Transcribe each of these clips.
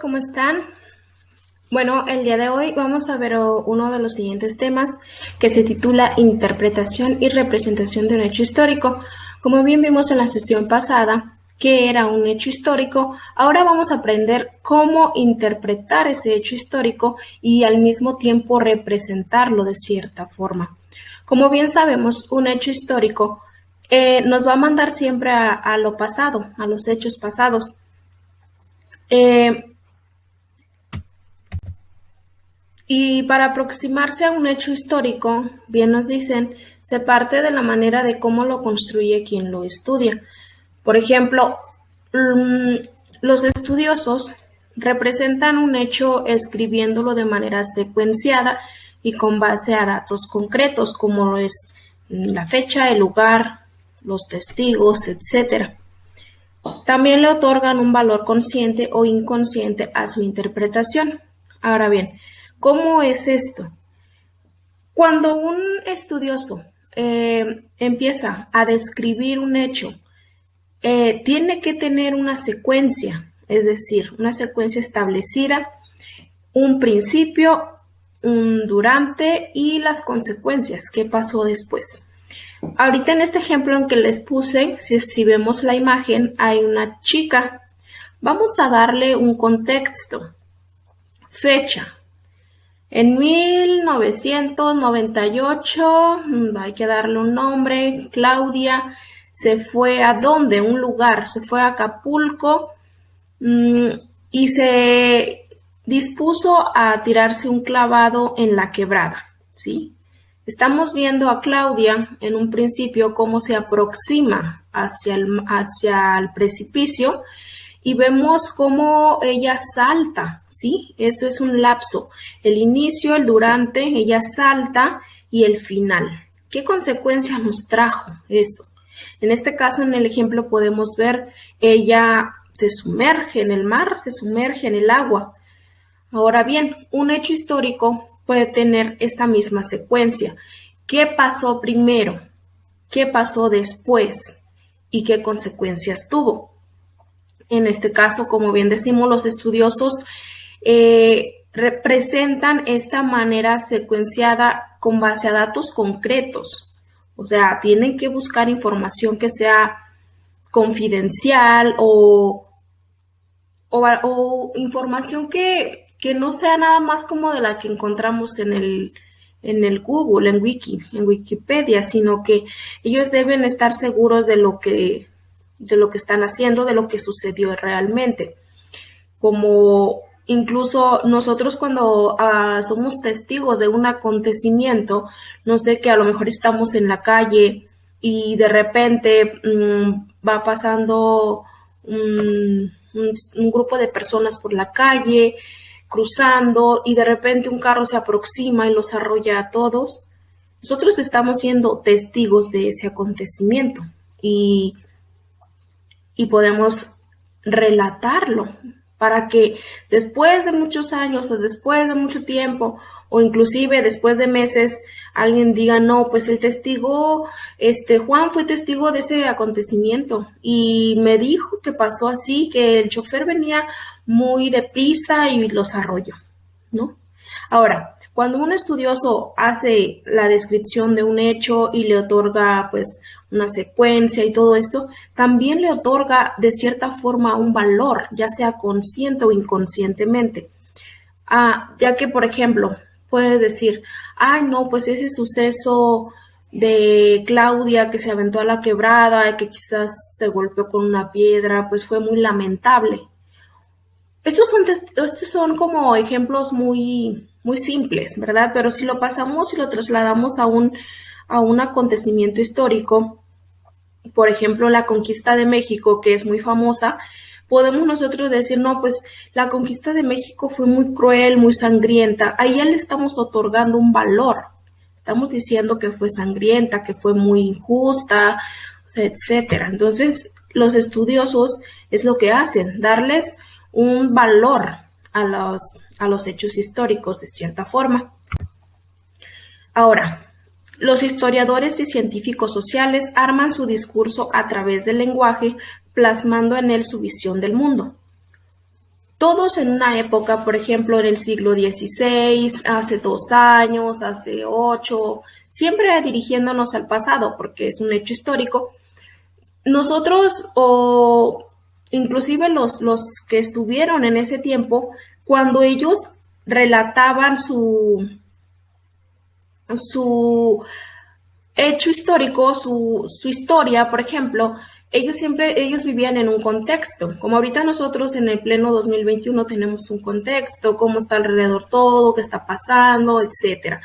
¿cómo están? Bueno, el día de hoy vamos a ver uno de los siguientes temas que se titula Interpretación y representación de un hecho histórico. Como bien vimos en la sesión pasada, qué era un hecho histórico, ahora vamos a aprender cómo interpretar ese hecho histórico y al mismo tiempo representarlo de cierta forma. Como bien sabemos, un hecho histórico nos va a mandar siempre a lo pasado, a los hechos pasados. Y para aproximarse a un hecho histórico, bien nos dicen, se parte de la manera de cómo lo construye quien lo estudia. Por ejemplo, los estudiosos representan un hecho escribiéndolo de manera secuenciada y con base a datos concretos, como lo es la fecha, el lugar, los testigos, etc. También le otorgan un valor consciente o inconsciente a su interpretación. Ahora bien, ¿cómo es esto? Cuando un estudioso empieza a describir un hecho, tiene que tener una secuencia, es decir, una secuencia establecida, un principio, un durante y las consecuencias, qué pasó después. Ahorita en este ejemplo en que les puse, si vemos la imagen, hay una chica. Vamos a darle un contexto. Fecha. En 1998, hay que darle un nombre, Claudia se fue ¿a dónde? Un lugar, se fue a Acapulco y se dispuso a tirarse un clavado en la quebrada, ¿sí? Estamos viendo a Claudia en un principio cómo se aproxima hacia el precipicio y vemos cómo ella salta, ¿sí? Eso es un lapso. El inicio, el durante, ella salta y el final. ¿Qué consecuencias nos trajo eso? En este caso, en el ejemplo, podemos ver ella se sumerge en el mar, se sumerge en el agua. Ahora bien, un hecho histórico puede tener esta misma secuencia. ¿Qué pasó primero? ¿Qué pasó después? ¿Y qué consecuencias tuvo? En este caso, como bien decimos, los estudiosos representan esta manera secuenciada con base a datos concretos. O sea, tienen que buscar información que sea confidencial o información que no sea nada más como de la que encontramos en el Google, en Wikipedia, sino que ellos deben estar seguros de lo que están haciendo, de lo que sucedió realmente. Como incluso nosotros cuando somos testigos de un acontecimiento, no sé, que a lo mejor estamos en la calle y de repente va pasando un grupo de personas por la calle, cruzando, y de repente un carro se aproxima y los arrolla a todos. Nosotros estamos siendo testigos de ese acontecimiento y podemos relatarlo para que después de muchos años o después de mucho tiempo o inclusive después de meses alguien diga, no, pues el testigo, Juan fue testigo de ese acontecimiento y me dijo que pasó así, que el chofer venía muy deprisa y los arrolló, ¿no? Ahora, cuando un estudioso hace la descripción de un hecho y le otorga pues una secuencia y todo esto, también le otorga de cierta forma un valor, ya sea consciente o inconscientemente. Ya que, por ejemplo, puede decir, ay, no, pues ese suceso de Claudia que se aventó a la quebrada y que quizás se golpeó con una piedra, pues fue muy lamentable. Estos son como ejemplos muy, muy simples, ¿verdad? Pero si lo pasamos y lo trasladamos a un acontecimiento histórico, por ejemplo, la conquista de México, que es muy famosa, podemos nosotros decir, no, pues la conquista de México fue muy cruel, muy sangrienta. Ahí ya le estamos otorgando un valor. Estamos diciendo que fue sangrienta, que fue muy injusta, o sea, etcétera. Entonces, los estudiosos es lo que hacen, darles un valor a los hechos históricos de cierta forma. Ahora, los historiadores y científicos sociales arman su discurso a través del lenguaje, plasmando en él su visión del mundo. todos en una época, por ejemplo, en el siglo XVI, hace 2 años, hace 8, siempre dirigiéndonos al pasado, porque es un hecho histórico. Nosotros, o inclusive los que estuvieron en ese tiempo, cuando ellos relataban su hecho histórico, su historia, por ejemplo, ellos vivían en un contexto, como ahorita nosotros en el pleno 2021 tenemos un contexto, cómo está alrededor todo, qué está pasando, etcétera.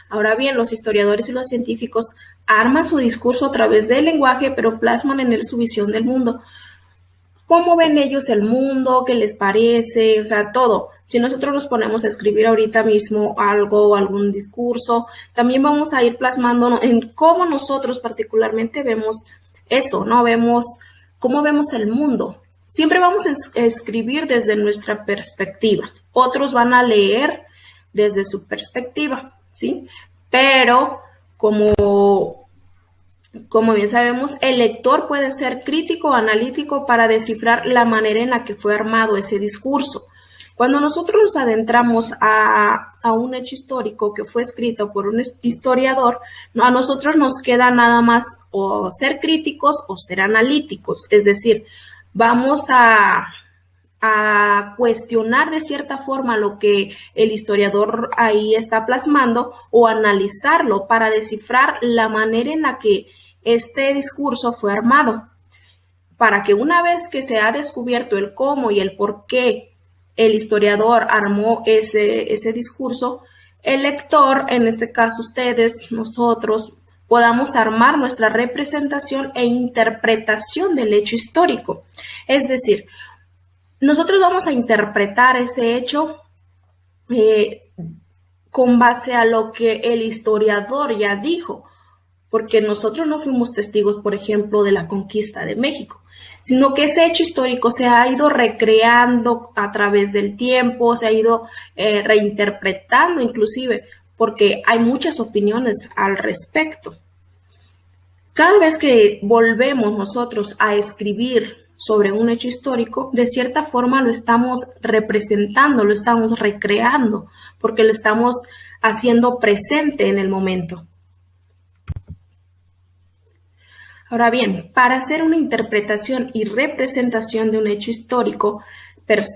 Ahora bien, los historiadores y los científicos arman su discurso a través del lenguaje, pero plasman en él su visión del mundo. ¿Cómo ven ellos el mundo? ¿Qué les parece? O sea, todo. Si nosotros nos ponemos a escribir ahorita mismo algo, algún discurso, también vamos a ir plasmando en cómo nosotros particularmente vemos eso, ¿no? Cómo vemos el mundo. Siempre vamos a escribir desde nuestra perspectiva. Otros van a leer desde su perspectiva, ¿sí? Pero como bien sabemos, el lector puede ser crítico o analítico para descifrar la manera en la que fue armado ese discurso. Cuando nosotros nos adentramos a un hecho histórico que fue escrito por un historiador, a nosotros nos queda nada más o ser críticos o ser analíticos. Es decir, vamos a cuestionar de cierta forma lo que el historiador ahí está plasmando o analizarlo para descifrar la manera en la que este discurso fue armado, para que una vez que se ha descubierto el cómo y el por qué el historiador armó ese discurso, el lector, en este caso ustedes, nosotros, podamos armar nuestra representación e interpretación del hecho histórico. Es decir, nosotros vamos a interpretar ese hecho con base a lo que el historiador ya dijo, porque nosotros no fuimos testigos, por ejemplo, de la conquista de México, sino que ese hecho histórico se ha ido recreando a través del tiempo, se ha ido reinterpretando inclusive, porque hay muchas opiniones al respecto. Cada vez que volvemos nosotros a escribir sobre un hecho histórico, de cierta forma lo estamos representando, lo estamos recreando, porque lo estamos haciendo presente en el momento. Ahora bien, para hacer una interpretación y representación de un hecho histórico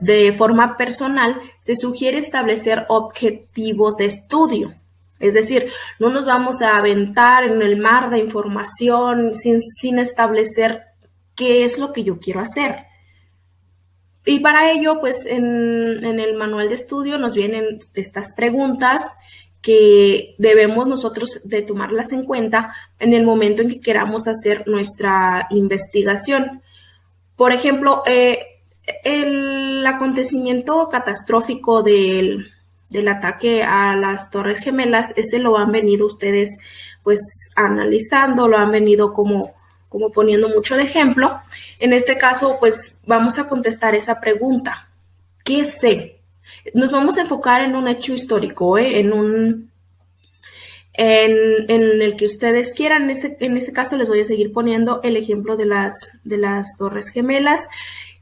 de forma personal, se sugiere establecer objetivos de estudio. Es decir, no nos vamos a aventar en el mar de información sin establecer qué es lo que yo quiero hacer. Y para ello, pues en el manual de estudio nos vienen estas preguntas que debemos nosotros de tomarlas en cuenta en el momento en que queramos hacer nuestra investigación. Por ejemplo, el acontecimiento catastrófico del ataque a las Torres Gemelas, ese lo han venido ustedes pues analizando, lo han venido como poniendo mucho de ejemplo. En este caso, pues vamos a contestar esa pregunta. ¿Qué sé? Nos vamos a enfocar en un hecho histórico, en el que ustedes quieran. En este caso les voy a seguir poniendo el ejemplo de las Torres Gemelas.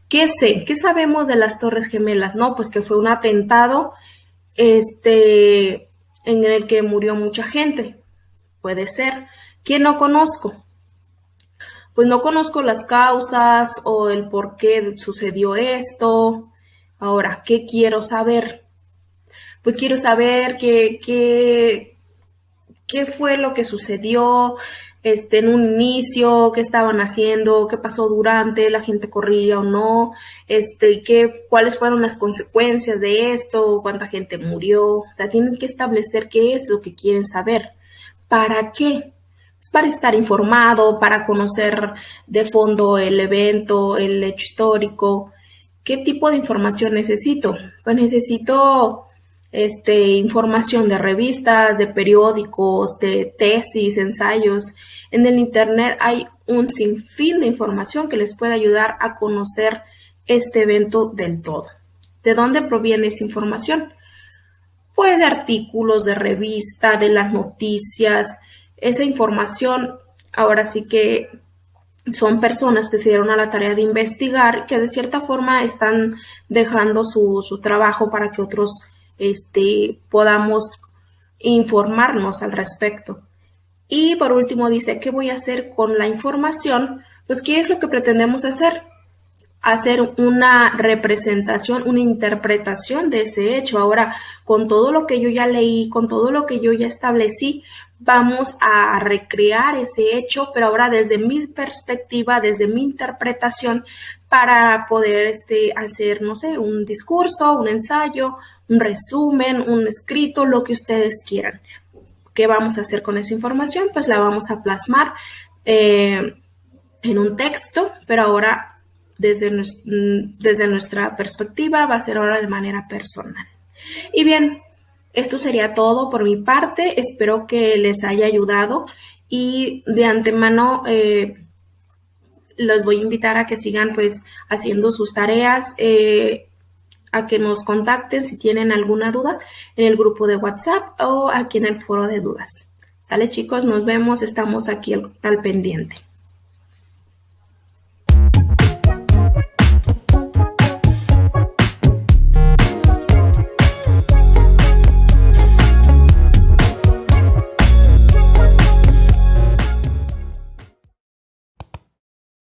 ¿Qué sé? ¿Qué sabemos de las Torres Gemelas? No, pues que fue un atentado en el que murió mucha gente. Puede ser. ¿Quién no conozco? Pues no conozco las causas o el por qué sucedió esto. Ahora, ¿qué quiero saber? Pues quiero saber qué fue lo que sucedió en un inicio, qué estaban haciendo, qué pasó durante, la gente corría o no, cuáles fueron las consecuencias de esto, cuánta gente murió. O sea, tienen que establecer qué es lo que quieren saber. ¿Para qué? Pues para estar informado, para conocer de fondo el evento, el hecho histórico. ¿Qué tipo de información necesito? Pues necesito información de revistas, de periódicos, de tesis, ensayos. En el internet hay un sinfín de información que les puede ayudar a conocer este evento del todo. ¿De dónde proviene esa información? Pues de artículos, de revista, de las noticias. Esa información ahora sí que son personas que se dieron a la tarea de investigar, que de cierta forma están dejando su trabajo para que otros podamos informarnos al respecto. Y por último dice, ¿qué voy a hacer con la información? Pues, ¿qué es lo que pretendemos hacer? Hacer una representación, una interpretación de ese hecho. Ahora, con todo lo que yo ya leí, con todo lo que yo ya establecí, vamos a recrear ese hecho, pero ahora desde mi perspectiva, desde mi interpretación, para poder hacer, no sé, un discurso, un ensayo, un resumen, un escrito, lo que ustedes quieran. ¿Qué vamos a hacer con esa información? Pues la vamos a plasmar en un texto, pero ahora desde nuestra perspectiva va a ser ahora de manera personal. Y bien, esto sería todo por mi parte. Espero que les haya ayudado y de antemano los voy a invitar a que sigan pues haciendo sus tareas, a que nos contacten si tienen alguna duda en el grupo de WhatsApp o aquí en el foro de dudas. ¿Sale, chicos? Nos vemos, estamos aquí al pendiente.